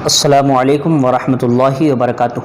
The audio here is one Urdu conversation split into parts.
السلام علیکم ورحمۃ اللہ وبرکاتہ۔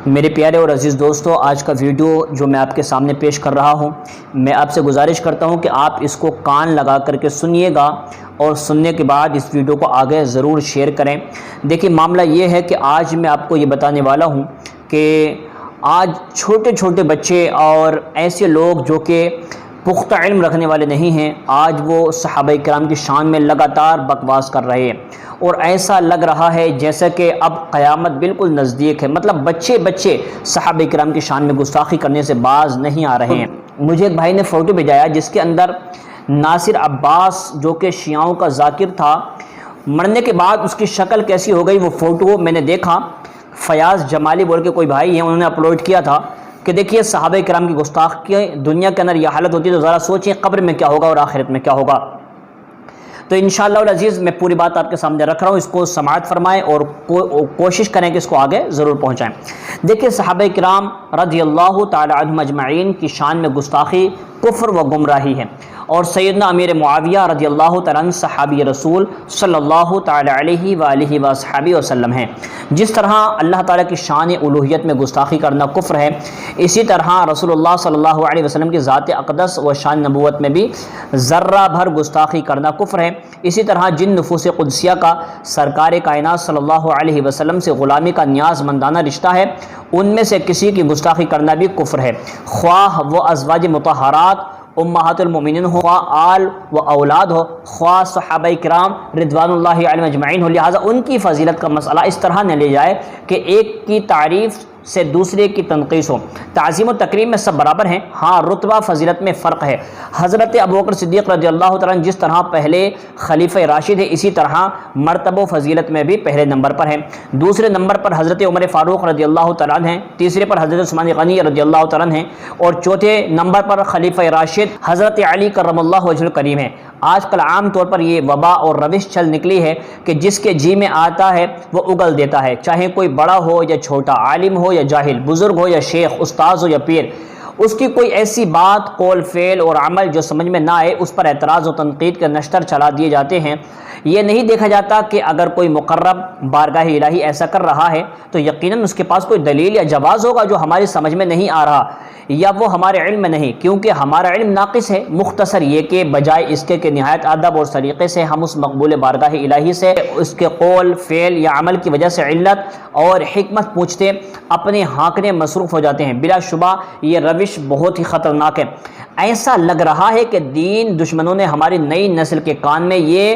میرے پیارے اور عزیز دوستو، آج کا ویڈیو جو میں آپ کے سامنے پیش کر رہا ہوں، میں آپ سے گزارش کرتا ہوں کہ آپ اس کو کان لگا کر کے سنیے گا اور سننے کے بعد اس ویڈیو کو آگے ضرور شیئر کریں۔ دیکھیے، معاملہ یہ ہے کہ آج میں آپ کو یہ بتانے والا ہوں کہ آج چھوٹے چھوٹے بچے اور ایسے لوگ جو کہ پختہ علم رکھنے والے نہیں ہیں، آج وہ صحابہ کرام کی شان میں لگاتار بکواس کر رہے ہیں، اور ایسا لگ رہا ہے جیسا کہ اب قیامت بالکل نزدیک ہے۔ مطلب بچے صحابہ کرام کی شان میں گستاخی کرنے سے باز نہیں آ رہے ہیں۔ مجھے ایک بھائی نے فوٹو بھیجایا جس کے اندر ناصر عباس جو کہ شیعوں کا ذاکر تھا، مرنے کے بعد اس کی شکل کیسی ہو گئی، وہ فوٹو میں نے دیکھا۔ فیاض جمالی بول کے کوئی بھائی ہیں، انہوں نے اپلوڈ کیا تھا کہ دیکھیے صحابہ کرام کی گستاخی دنیا کے اندر یہ حالت ہوتی ہے تو ذرا سوچیں قبر میں کیا ہوگا اور آخرت میں کیا ہوگا۔ تو انشاءاللہ العزیز میں پوری بات آپ کے سامنے رکھ رہا ہوں، اس کو سماعت فرمائیں اور کوشش کریں کہ اس کو آگے ضرور پہنچائیں۔ دیکھیے، صحابہ کرام رضی اللہ تعالی عنہم اجمعین کی شان میں گستاخی کفر و گمراہی ہے، اور سیدنا امیر معاویہ رضی اللہ تعالیٰ عنہ صحابی رسول صلی اللہ تعالی علیہ وآلہ وصحبہ وسلم ہیں۔ جس طرح اللہ تعالیٰ کی شان الوہیت میں گستاخی کرنا کفر ہے، اسی طرح رسول اللہ صلی اللہ علیہ وسلم کی ذات اقدس و شان نبوت میں بھی ذرہ بھر گستاخی کرنا کفر ہے۔ اسی طرح جن نفوس قدسیہ کا سرکار کائنات صلی اللہ علیہ وسلم سے غلامی کا نیاز مندانہ رشتہ ہے، ان میں سے کسی کی گستاخی کرنا بھی کفر ہے، خواہ وہ ازواج مطہرات امہات المومنین ہو، خواہ آل و اولاد ہو، خواہ صحابہ کرام رضوان اللہ علیہم اجمعین ہو۔ لہٰذا ان کی فضیلت کا مسئلہ اس طرح نہ لے جائے کہ ایک کی تعریف سے دوسرے کی تنقیص ہو۔ تعظیم و تکریم میں سب برابر ہیں، ہاں رتبہ فضیلت میں فرق ہے۔ حضرت ابوبکر صدیق رضی اللہ تعالیٰ عنہ جس طرح پہلے خلیفہ راشد ہے، اسی طرح مرتبہ و فضیلت میں بھی پہلے نمبر پر ہیں۔ دوسرے نمبر پر حضرت عمر فاروق رضی اللہ تعالیٰ عنہ ہیں، تیسرے پر حضرت عثمان غنی رضی اللہ تعالیٰ عنہ ہیں، اور چوتھے نمبر پر خلیفہ راشد حضرت علی کرم اللہ وجہ الکریم ہیں۔ آج کل عام طور پر یہ وبا اور روش چل نکلی ہے کہ جس کے جی میں آتا ہے وہ اگل دیتا ہے، چاہے کوئی بڑا ہو یا چھوٹا، عالم ہو یا جاہل، بزرگ ہو یا شیخ، استاذ ہو یا پیر، اس کی کوئی ایسی بات، قول، فعل اور عمل جو سمجھ میں نہ آئے اس پر اعتراض و تنقید کے نشتر چلا دیے جاتے ہیں۔ یہ نہیں دیکھا جاتا کہ اگر کوئی مقرب بارگاہ الہی ایسا کر رہا ہے تو یقیناً اس کے پاس کوئی دلیل یا جواز ہوگا جو ہماری سمجھ میں نہیں آ رہا یا وہ ہمارے علم میں نہیں، کیونکہ ہمارا علم ناقص ہے۔ مختصر یہ کہ بجائے اس کے کہ نہایت ادب اور سلیقے سے ہم اس مقبول بارگاہ الہی سے اس کے قول، فعل یا عمل کی وجہ سے علت اور حکمت پوچھتے اپنے ہانکنے مصروف ہو جاتے ہیں۔ بلا شبہ یہ روش بہت ہی خطرناک ہے۔ ایسا لگ رہا ہے کہ دین دشمنوں نے ہماری نئی نسل کے کان میں یہ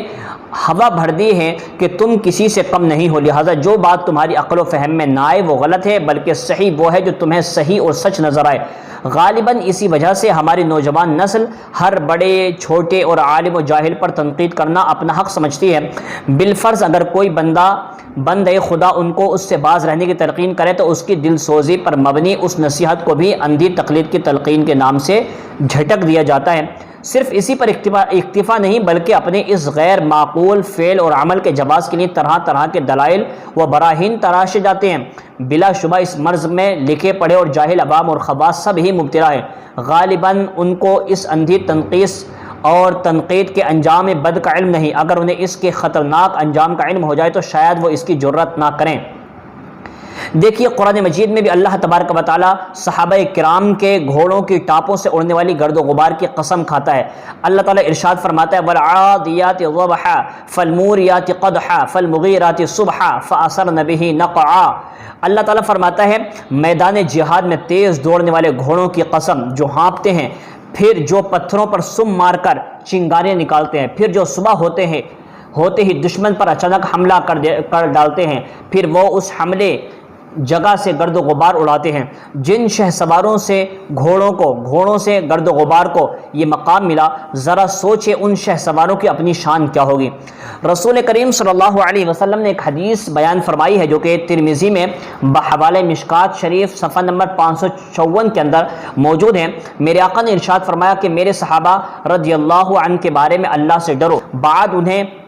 ہوا بھر دی ہے کہ تم کسی سے کم نہیں ہو، لہٰذا جو بات تمہاری عقل و فہم میں نہ آئے وہ غلط ہے، بلکہ صحیح وہ ہے جو تمہیں صحیح اور سچ نظر آئے۔ غالباً اسی وجہ سے ہماری نوجوان نسل ہر بڑے چھوٹے اور عالم و جاہل پر تنقید کرنا اپنا حق سمجھتی ہے۔ بالفرض اگر کوئی بندے خدا ان کو اس سے باز رہنے کی تلقین کرے تو اس کی دل سوزی پر مبنی اس نصیحت کو بھی اندھی تقلید کی تلقین کے نام سے جھٹک دیا جاتا ہے۔ صرف اسی پر اکتفا نہیں بلکہ اپنے اس غیر معقول فعل اور عمل کے جواز کے لیے طرح طرح کے دلائل و براہین تراشے جاتے ہیں۔ بلا شبہ اس مرض میں لکھے پڑھے اور جاہل عوام اور خواص سب ہی مبتلا ہیں۔ غالباً ان کو اس اندھی تنقیص اور تنقید کے انجام بد کا علم نہیں، اگر انہیں اس کے خطرناک انجام کا علم ہو جائے تو شاید وہ اس کی جرات نہ کریں۔ دیکھیے، قرآن مجید میں بھی اللہ تبارک و تعالیٰ صحابہ کرام کے گھوڑوں کی ٹاپوں سے اڑنے والی گرد و غبار کی قسم کھاتا ہے۔ اللہ تعالیٰ ارشاد فرماتا ہے وَالْعَادِيَاتِ ضَبْحًا فَالْمُورِيَاتِ قَدْحًا فَالْمُغِيرَاتِ صُبْحًا فَأَثَرْنَ بِهِ نَقْعًا۔ اللہ تعالیٰ فرماتا ہے میدان جہاد میں تیز دوڑنے والے گھوڑوں کی قسم جو ہانپتے ہیں، پھر جو پتھروں پر سم مار کر چنگاریاں نکالتے ہیں، پھر جو صبح ہوتے ہی دشمن پر اچانک حملہ کر ڈالتے ہیں، پھر وہ اس حملے جگہ سے گرد و غبار اڑاتے ہیں۔ جن شہ سواروں سے گھوڑوں سے گرد و غبار کو یہ مقام ملا، ذرا سوچے ان شہ سواروں کی اپنی شان کیا ہوگی۔ رسول کریم صلی اللہ علیہ وسلم نے ایک حدیث بیان فرمائی ہے جو کہ ترمذی میں بحوالہ مشکات شریف صفحہ نمبر 554 کے اندر موجود ہے۔ میرے آقا نے ارشاد فرمایا کہ میرے صحابہ رضی اللہ عنہ کے بارے میں اللہ سے ڈرو، بعد انہیں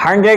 100